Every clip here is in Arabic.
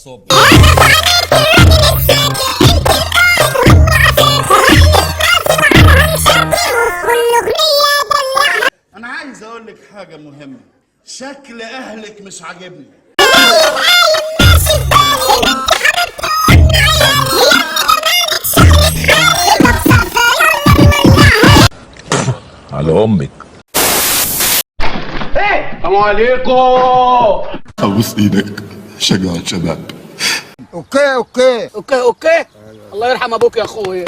الصبح. انا عايز اقول لك حاجه مهمه، شكل اهلك مش عاجبني. على امك. السلام عليكم. ابوس ايدك، شجع الشباب. اوكي الله يرحم ابوك يا اخويا.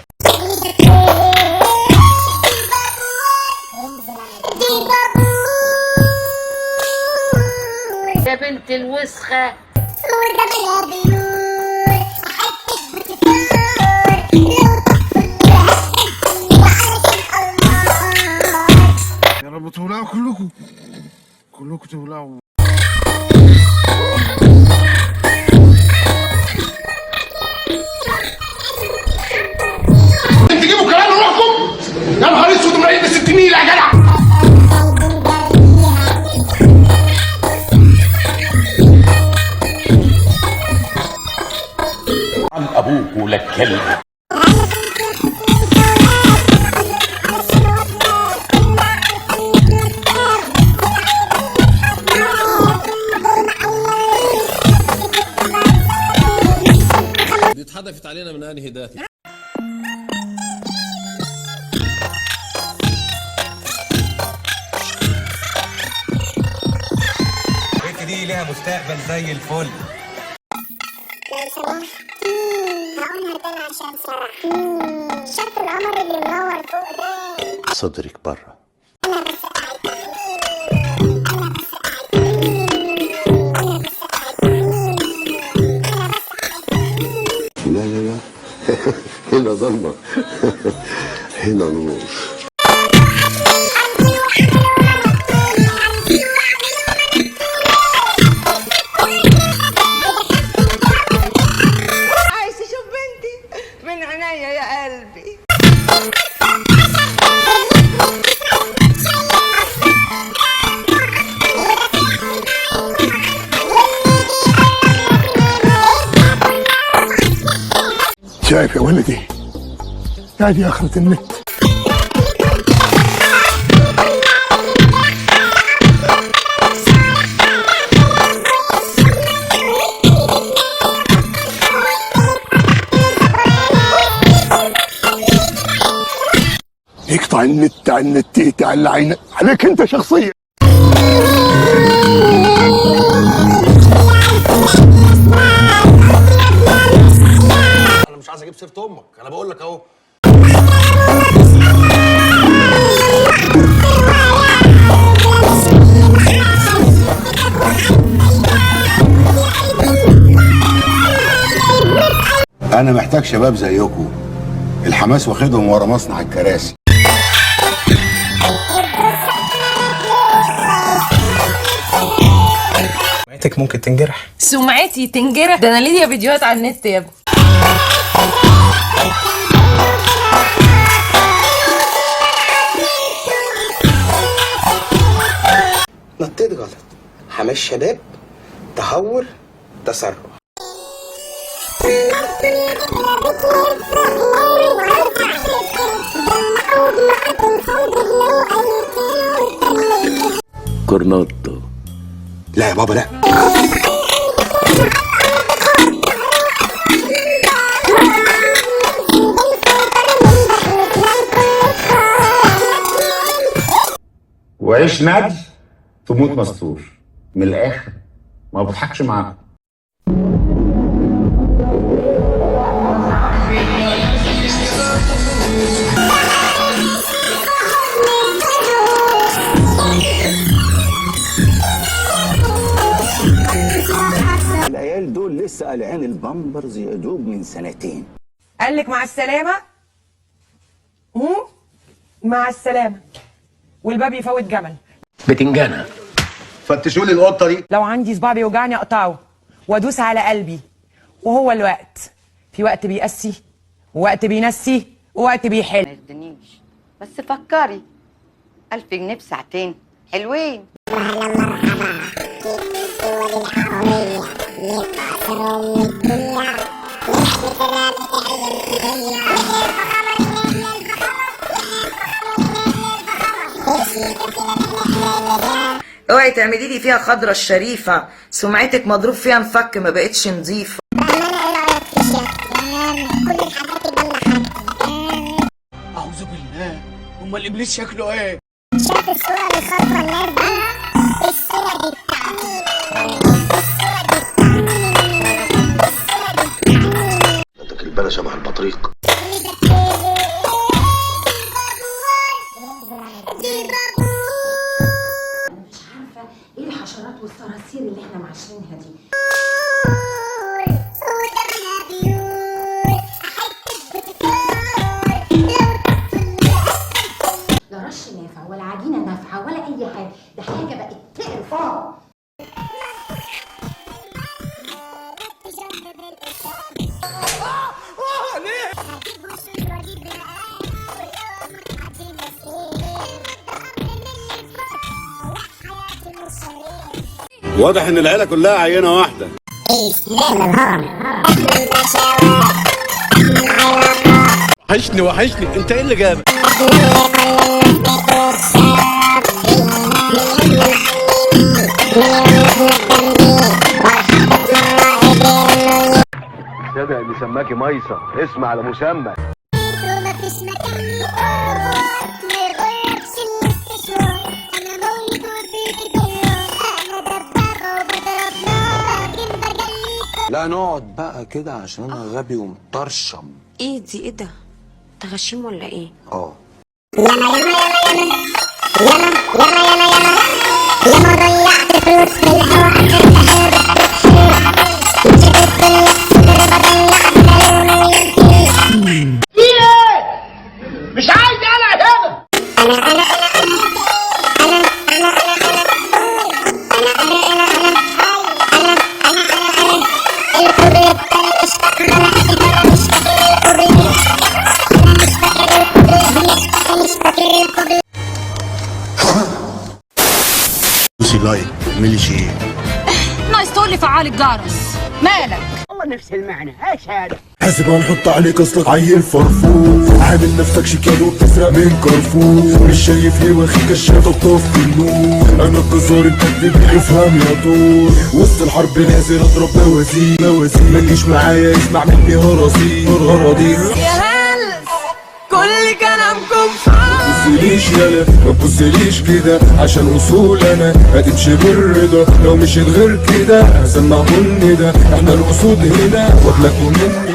يا بنت الوسخة يا رب تولعوا كلكم تولعوا. تجيبوا كلام روحكم يا نهار اسود مريض ب 60 يا جدع. عن ابوك ولك كلب. دي اتحدفت علينا من انهي ده؟ البنت دي ليها مستقبل زي الفل. لو سمحت هقولها تاني عشان صراحة شكل القمر اللي منور فوق ده صدرك بره. لا هنا ضلمة هنا نور. عايز تشوف بنتي من عينيا يا قلبي. شايف يا ولدي، هذه آخرة النت. يقطع النت عن النت على عينك، عليك انت شخصيا. انا مش عايز اجيب سيره امك، انا بقول لك اهو. انا محتاج شباب زيكم، الحماس واخدهم ورا مصنع الكراسي. سمعتك ممكن تنجرح. سمعتي تنجرح؟ ده انا ليا فيديوهات على النت يا ابني. نطيت غلط. حماس شباب، تهور، تسرع. كورناتو. لا يا بابا لا. وعيش ندل تموت مستور، من الاخر ما بضحكش معاكم. العيال دول لسه قالعين البامبرز يا دوب من سنتين. قال لك مع السلامة. مع السلامة. والباب يفوت جمل. بتنجانة. فتشوا لي القطه دي. لو عندي صباع بيوجعني اقطعه وادوس على قلبي. وهو الوقت، في وقت بيقسي ووقت بينسي ووقت بيحل. ما يردنيش بس فكري 1000 جنيه بساعتين حلوين. مرحبا كيف الصور الحرامية اوعي تعملي لي فيها خضرة الشريفة، سمعتك مضروب فيها مفك ما بقتش نظيفة. اعوذ بالله، امال الابليس شكله ايه؟ شاف الصورة اللي خاطفة الناس دي؟ الصورة دي بتاعتي. عندك البلا شبه البطريق. ايه الحشرات والصراصير اللي احنا معاشرينها دي؟ لا رش نافع ولا عجينه نافعه ولا اي حاجه، ده حاجه بقت تقرف. واضح ان العيله كلها عينه واحده. وحشني انت ايه اللي جابك؟ السابع اللي سماكي ميصة اسم على مسمى. ومفيش مكان للقرار ما يغيرش الاستشوار. انا موجود في الديار، انا دبابة وبضرب نار لكن بجليكوا. لا نقعد بقى كده عشان انا غبي ومطرشم. ايه دي؟ ايه ده؟ تغشيم ولا ايه؟ ياما ضيعت فلوس في الهوا. مش عايز انا هنا. دوسي لايك واعملي شير. ناقص تقول لي فعال الجرس. مالك؟ حاسب هنحط عليك اصلك عيل فرفور، عامل نفسك شيكان وبتسرق من كارفور، مش شايف ليه واخد كشاف وطفي النور، انا الجزار انت بتبقى افهم يا طور، وسط الحرب نازل اضرب بوازير، ما تجيش معايا اسمع مني هراضير. يا هلس كل كلامكم متبصليش يالا ما تبصليش كده، عشان اصول انا هتمشي بالرضا، لو مشيت غير كده هسمعكوا الندى، احنا الاسود هنا واكلكوا مني.